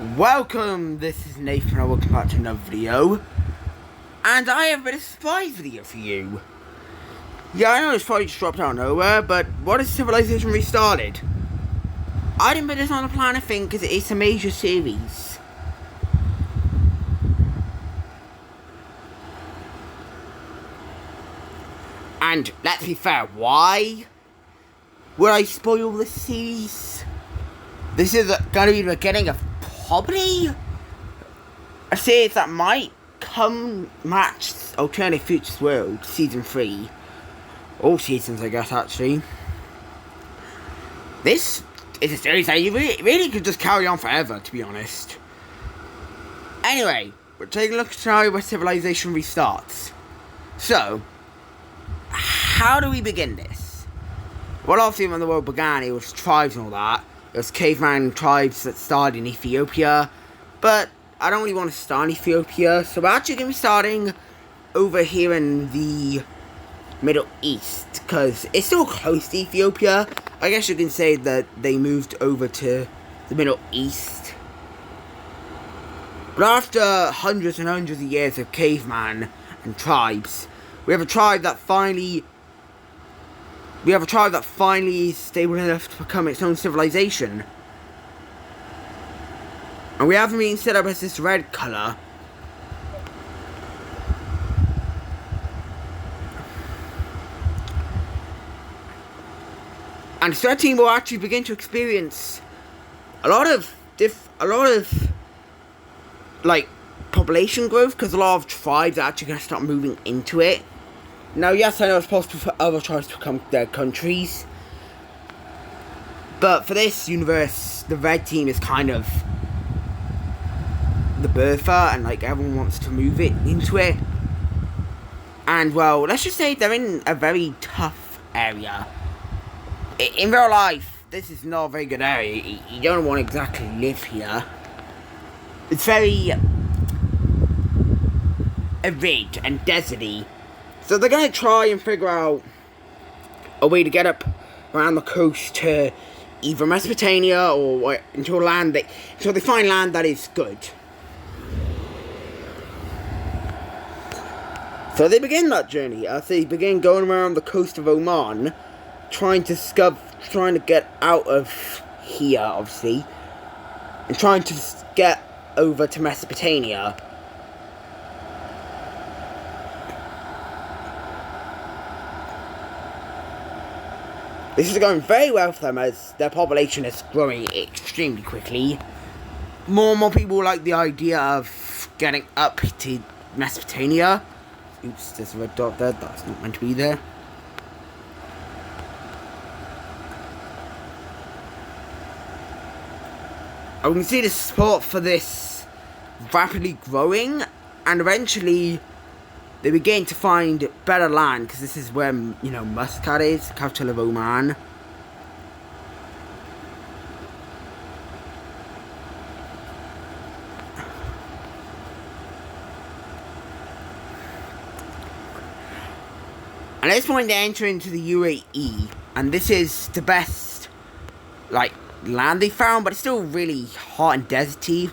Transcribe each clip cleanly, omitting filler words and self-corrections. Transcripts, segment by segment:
Welcome, this is Nathan and welcome back to another video. And I have a bit of a surprise video for you. Yeah, I know it's probably just dropped out of nowhere, but what is Civilization Restarted? I didn't put this on the plan, I think, because it's a major series. And let's be fair, why would I spoil this series? This is going to be the beginning of probably a series that might come match Alternative Futures World Season 3. All seasons, I guess, actually. This is a series that you really could just carry on forever, to be honest. Anyway, we're taking a look at how Civilization restarts. So, how do we begin this? Well, obviously when the world began, it was tribes and all that. It was caveman tribes that started in Ethiopia. But I don't really want to start in Ethiopia, so we're actually going to be starting over here in the Middle East, because it's still close to Ethiopia. I guess you can say that they moved over to the Middle East. But after hundreds and hundreds of years of caveman and tribes, we have a tribe that finally is stable enough to become its own civilization. And we have them being set up as this red colour. And 13 will actually begin to experience a lot of like population growth, because a lot of tribes are actually going to start moving into it. Now, yes, I know it's possible for other tribes to become their countries, but for this universe, the red team is kind of the birther, and like everyone wants to move it into it. And well, let's just say they're in a very tough area. In real life, this is not a very good area. You don't want to exactly live here. It's very arid and deserty. So they're going to try and figure out a way to get up around the coast to either Mesopotamia or into a land until they find land that is good. So they begin that journey as they begin going around the coast of Oman, trying to get out of here, obviously, and trying to get over to Mesopotamia. This is going very well for them as their population is growing extremely quickly. More and more people like the idea of getting up to Mesopotamia. Oops, there's a red dot there, that's not meant to be there. And we can see the support for this rapidly growing, and eventually they begin to find better land, because this is where, Muscat is, capital of Oman. And at this point they enter into the UAE, and this is the best, land they found, but it's still really hot and deserty.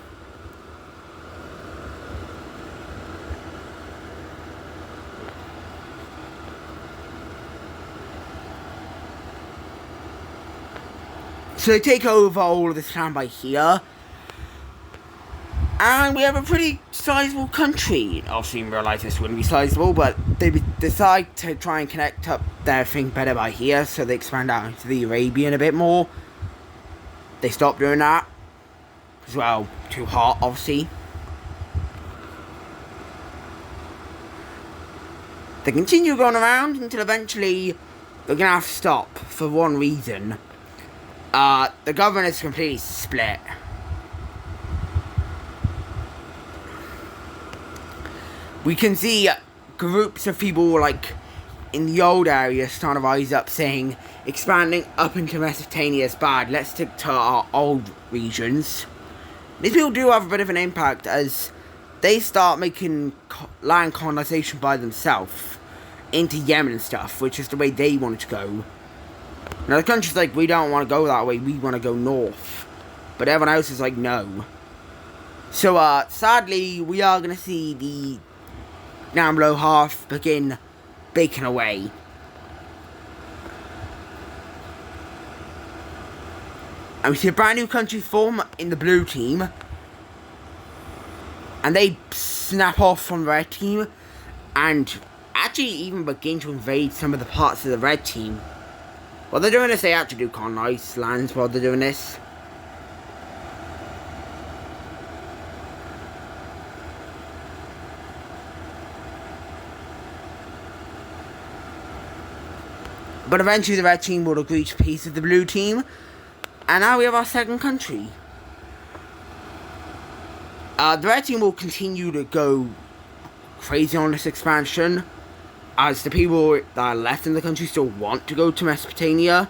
So they take over all of this land by here. And we have a pretty sizable country. Obviously in real life this wouldn't be sizable, but they decide to try and connect up their thing better by here, so they expand out into the Arabian a bit more. They stop doing that. As well, too hot, obviously. They continue going around until eventually they're going to have to stop for one reason. The government is completely split. We can see groups of people, in the old area starting to rise up saying, expanding up into Mesopotamia is bad, let's stick to our old regions. These people do have a bit of an impact as they start making land colonization by themselves into Yemen and stuff, which is the way they wanted to go. Now the country's like, we don't want to go that way, we want to go north. But everyone else is like, no. So, sadly, we are going to see the down below half begin baking away. And we see a brand new country form in the blue team. And they snap off from the red team. And actually even begin to invade some of the parts of the red team. While they're doing this, they actually do colonize lands while they're doing this. But eventually the red team will agree to peace with the blue team. And now we have our second country. The red team will continue to go crazy on this expansion, as the people that are left in the country still want to go to Mesopotamia.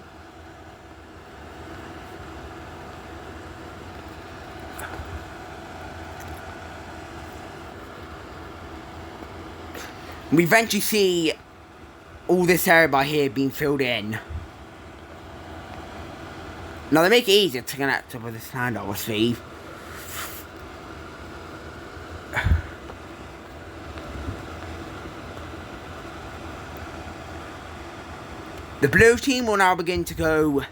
We eventually see all this area by here being filled in. Now they make it easier to connect up with this land, obviously. The blue team will now begin to go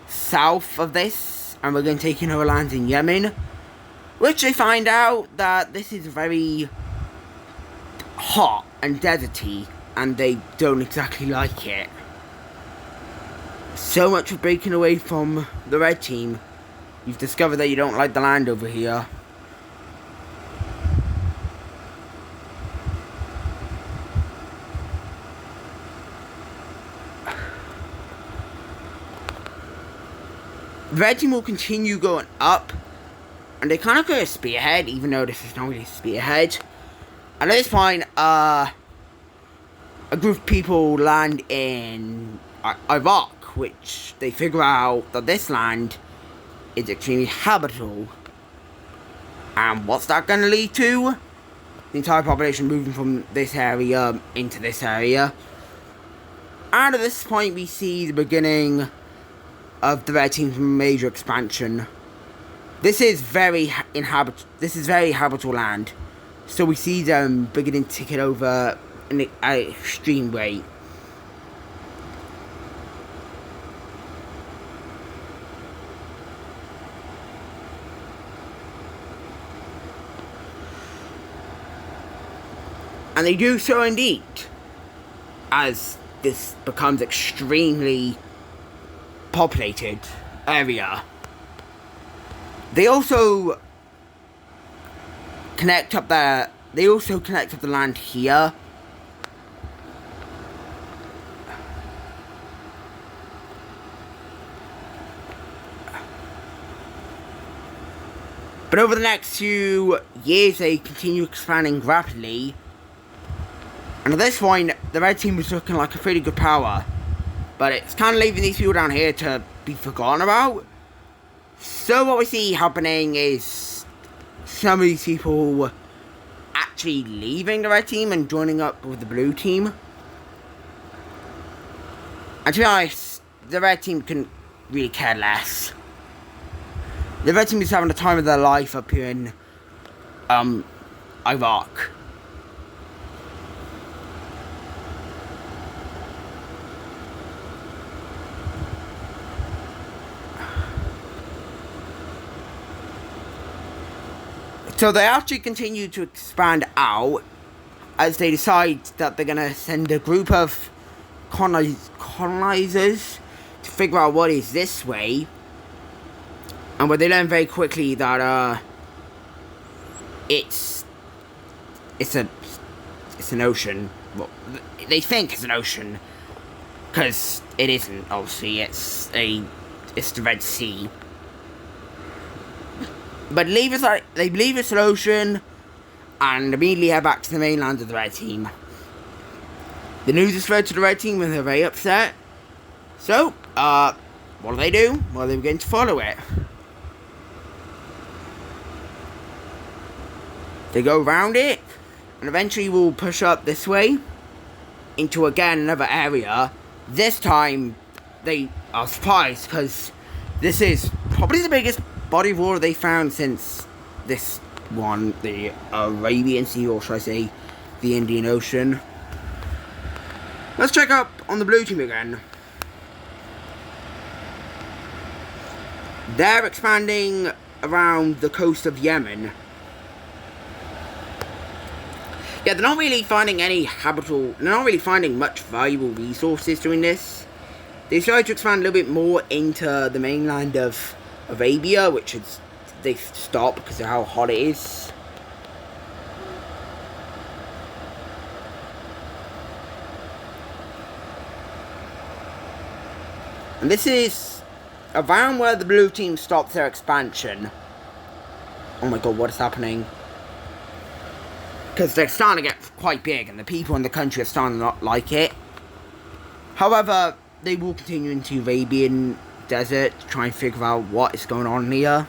south of this, and we're going to take in over lands in Yemen, which they find out that this is very hot and deserty, and they don't exactly like it. So much for breaking away from the red team. You've discovered that you don't like the land over here. The red team will continue going up, and they kind of go a spearhead, even though this is not really a spearhead. And at this point, a group of people land in Iraq, which they figure out that this land is extremely habitable. And what's that going to lead to? The entire population moving from this area into this area. And at this point, we see the beginning of the red team's major expansion. This is very habitable land, so we see them beginning to take it over in an extreme rate. And they do so indeed, as this becomes extremely populated area. They also connect up the land here. But over the next few years, they continue expanding rapidly. And at this point, the red team is looking like a pretty good power. But it's kind of leaving these people down here to be forgotten about. So what we see happening is some of these people actually leaving the red team and joining up with the blue team. And to be honest, the red team couldn't really care less. The red team is having the time of their life up here in Iraq. So they actually continue to expand out as they decide that they're going to send a group of colonizers to figure out what is this way. And where they learn very quickly that it's an ocean. Well, they think it's an ocean, because it isn't. Obviously, it's the Red Sea. But they believe it's an ocean, and immediately head back to the mainland of the red team. The news is spread to the red team, and they're very upset. So, what do? Well, they begin to follow it. They go around it, and eventually will push up this way into, again, another area. This time, they are surprised, because this is probably the biggest body of water they found since this one, the Arabian Sea, or should I say, the Indian Ocean. Let's check up on the blue team again. They're expanding around the coast of Yemen. Yeah, they're not really finding they're not really finding much valuable resources doing this. They decided to expand a little bit more into the mainland of Arabia, which is, they stopped because of how hot it is. And this is around where the blue team stopped their expansion. Oh my god, what is happening? Because they're starting to get quite big, and the people in the country are starting to not like it. However, they will continue into Arabian Desert to try and figure out what is going on here.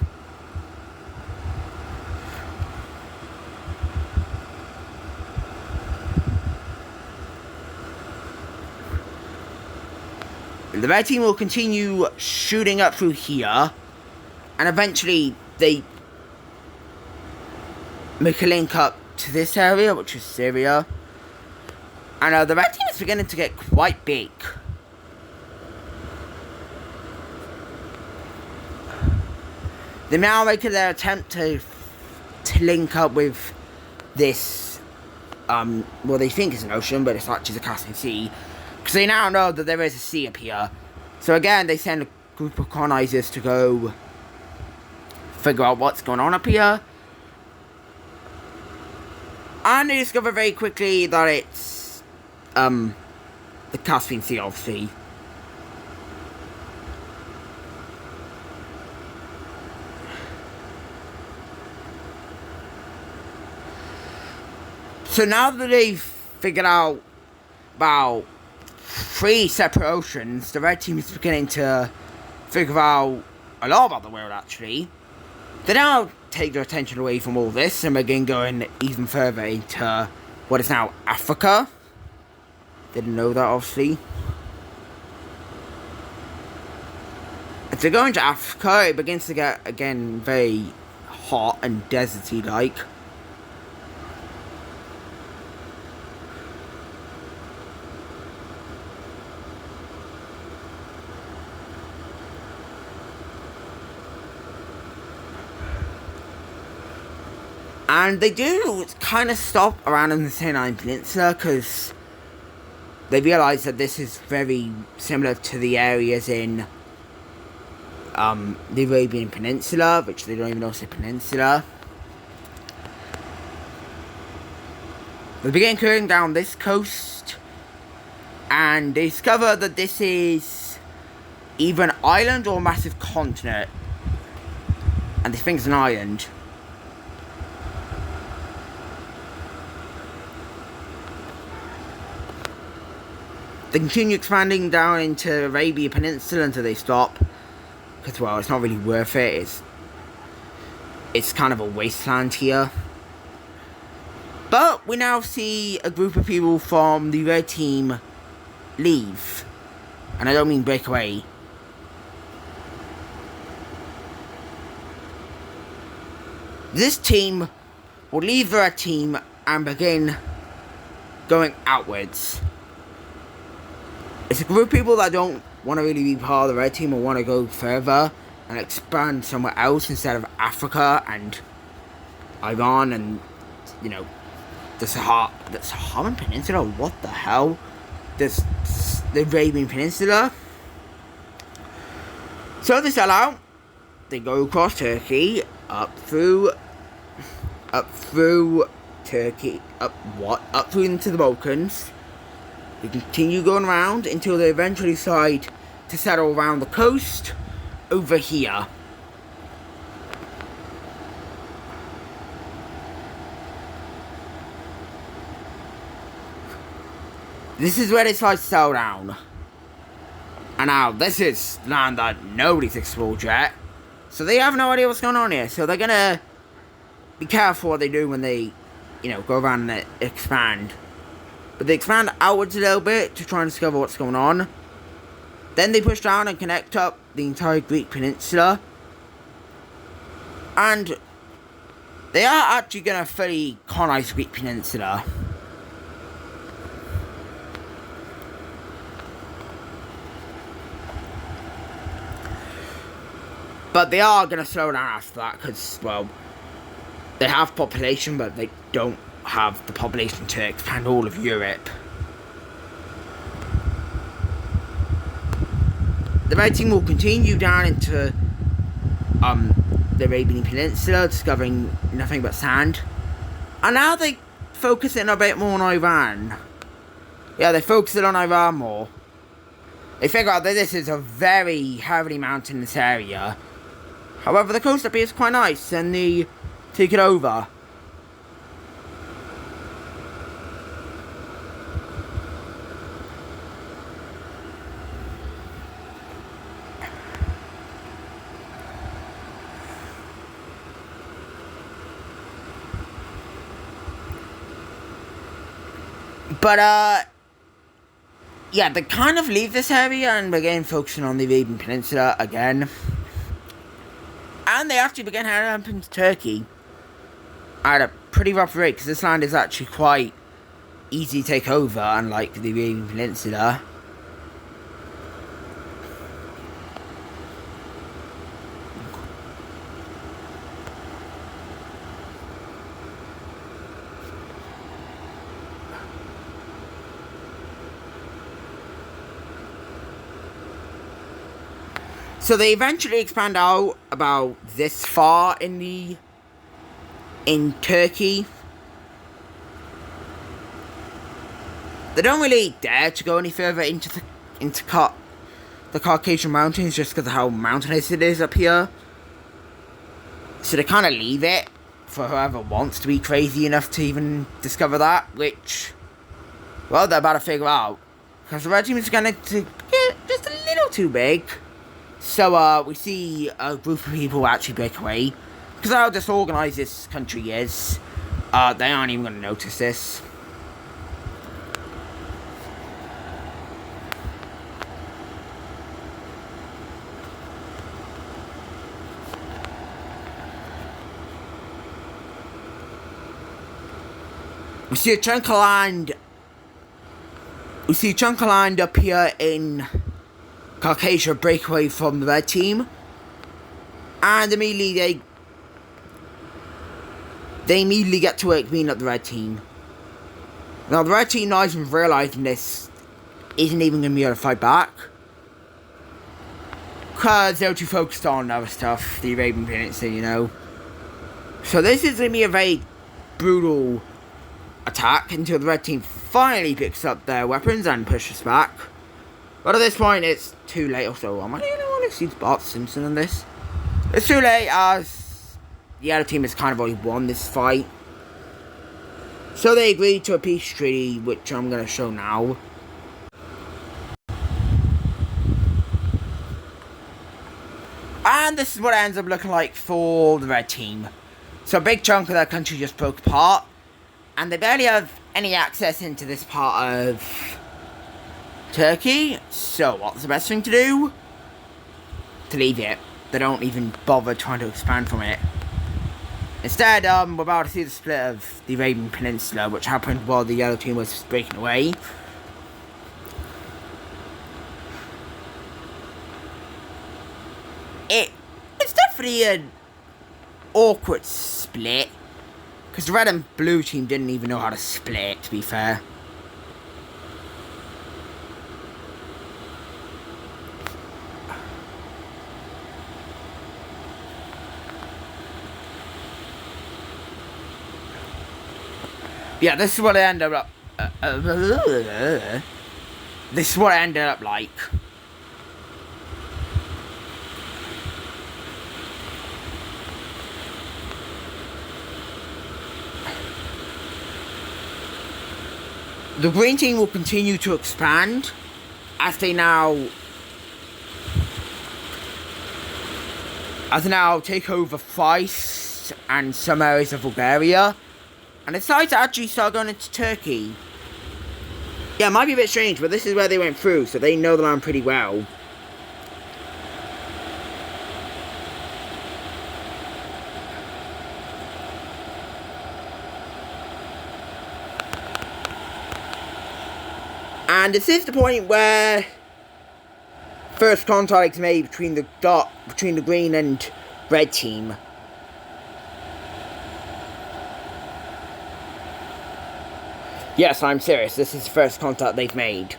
The red team will continue shooting up through here, and eventually they make a link up to this area, which is Syria. And the red team is beginning to get quite big. They're now making their attempt to link up with this, well, they think it's an ocean, but it's actually the Caspian Sea. Because they now know that there is a sea up here. So again, they send a group of colonizers to go figure out what's going on up here. And they discover very quickly that it's the Caspian Sea, obviously. So now that they've figured out about 3 separate oceans, the red team is beginning to figure out a lot about the world, actually. They now take their attention away from all this and begin going even further into what is now Africa. Didn't know that, obviously. As they go into Africa, it begins to get, again, very hot and deserty-like. And they do kind of stop around in the Sinai Peninsula because they realise that this is very similar to the areas in the Arabian Peninsula, which they don't even know is a peninsula. They begin going down this coast and they discover that this is either an island or a massive continent. And they think it's an island. They continue expanding down into Arabia Peninsula until they stop. Because, well, it's not really worth it. It's kind of a wasteland here. But we now see a group of people from the red team leave. And I don't mean break away. This team will leave the red team and begin going outwards. It's a group of people that don't want to really be part of the red team or want to go further and expand somewhere else instead of Africa and Iran and, you know, the Saharan Peninsula. What the hell? The Arabian Peninsula. So they sell out. They go across Turkey, up through Turkey, up through into the Balkans. They continue going around until they eventually decide to settle around the coast over here. This is where they decide to settle down. And now this is land that nobody's explored yet. So they have no idea what's going on here. So they're gonna be careful what they do when they, you know, go around and expand. But they expand outwards a little bit to try and discover what's going on. Then they push down and connect up the entire Greek peninsula. And They are actually going to fully colonize the Greek Peninsula. But they are going to slow down after that because, well, they have population, but they don't have the population to expand all of Europe. The Red Team will continue down into the Arabian Peninsula, discovering nothing but sand. And now they focus in a bit more on Iran. Yeah, they focus it on Iran more. They figure out that this is a very heavily mountainous area. However, the coast up here is quite nice, and they take it over. But, yeah, they kind of leave this area and begin focusing on the Arabian Peninsula again. And they actually begin heading up into Turkey at a pretty rough rate, because this land is actually quite easy to take over, unlike the Arabian Peninsula. So they eventually expand out about this far in Turkey. They don't really dare to go any further into the Caucasian Mountains just because of how mountainous it is up here. So they kind of leave it for whoever wants to be crazy enough to even discover that, which, well, they're about to figure out. Because the Red Team is going to get just a little too big. So, we see a group of people actually break away. Because how disorganized this country is, they aren't even going to notice this. We see a chunk of land. We see a chunk of land up here in Caucasia break away from the Red Team, and immediately they immediately get to work beating up the Red Team. Now the Red Team, not even realizing this, isn't even going to be able to fight back, because they're too focused on other stuff, the Arabian Peninsula, you know. So this is going to be a very brutal attack until the Red Team finally picks up their weapons and pushes back. But at this point, it's too late. Also, am I the only one who sees Bart Simpson in this? It's too late, as the other team has kind of already won this fight. So they agreed to a peace treaty, which I'm going to show now. And this is what it ends up looking like for the Red Team. So a big chunk of their country just broke apart, and they barely have any access into this part of Turkey. So what's the best thing to do? To leave it. They don't even bother trying to expand from it. Instead, we're about to see the split of the Arabian Peninsula, which happened while the other team was breaking away. It's definitely an awkward split, because the red and blue team didn't even know how to split, to be fair. Yeah, this is what it ended up. This is what it ended up like. The green team will continue to expand as they now take over Thrace and some areas of Bulgaria, and decide to actually start going into Turkey. Yeah, it might be a bit strange, but this is where they went through, so they know the land pretty well. And this is the point where first contact is made between the green and red team. Yes, I'm serious. This is the first contact they've made.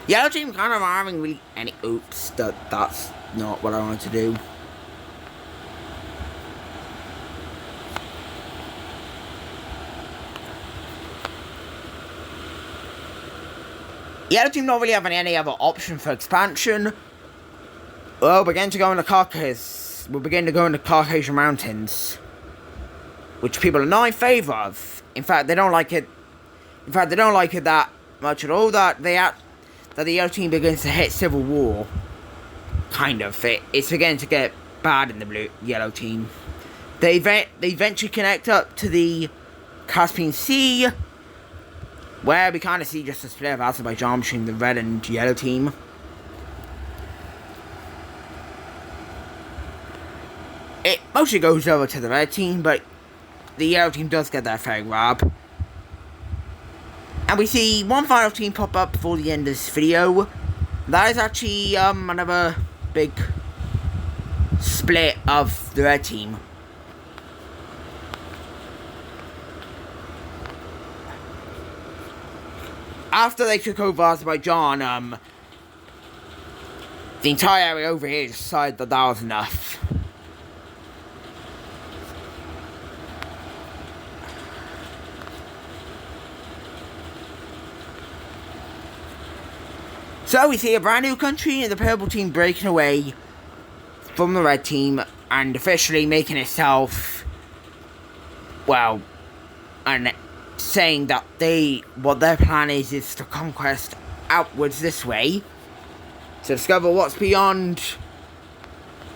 Yellow team kind of aren't having really any... Oops, that's not what I wanted to do. Yellow team not really having any other option for expansion. Well, we're beginning to go into Caucasus. We're beginning to go into Caucasian Mountains, which people are not in favour of. In fact, they don't like it. In fact, they don't like it that much at all. That the yellow team begins to hit civil war. Kind of. It's beginning to get bad in the yellow team. They eventually connect up to the Caspian Sea, where we kind of see just a split of Azerbaijan between the red and yellow team. It mostly goes over to the red team, but the yellow team does get their fair grab. And we see one final team pop up before the end of this video. That is actually another big split of the red team. After they took over Azerbaijan, the entire area over here decided that was enough. So we see a brand new country and the purple team breaking away from the red team and officially making itself, well, and saying that what their plan is to conquest outwards this way to discover what's beyond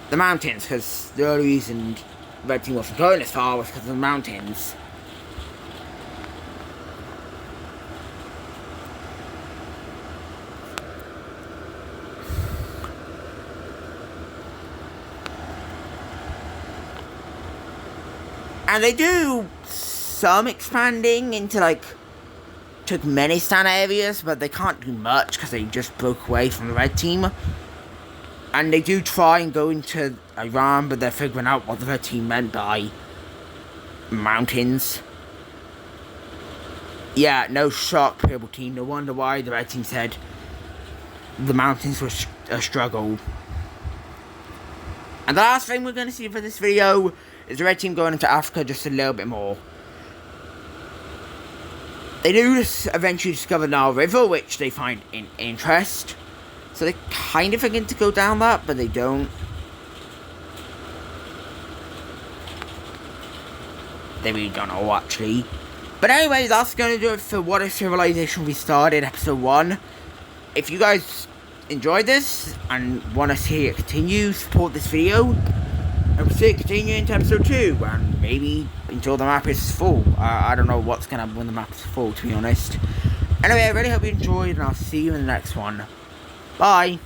the mountains, because the only reason the red team wasn't going as far was because of the mountains. And they do some expanding into, like, Turkmenistan areas, but they can't do much because they just broke away from the red team. And they do try and go into Iran, but they're figuring out what the red team meant by mountains. Yeah, no shock, purple team. No wonder why the red team said the mountains were a struggle. And the last thing we're going to see for this video is the red team going into Africa just a little bit more. They do eventually discover the Nile River, which they find in interest. So they kind of begin to go down that, but they don't. They really don't know, actually. But anyway, that's going to do it for What If Civilization Restarted Episode 1. If you guys enjoyed this and want to see it continue, support this video. And we'll see it continue into Episode 2, and maybe until the map is full. I don't know what's going to happen when the map is full, to be honest. Anyway, I really hope you enjoyed, and I'll see you in the next one. Bye!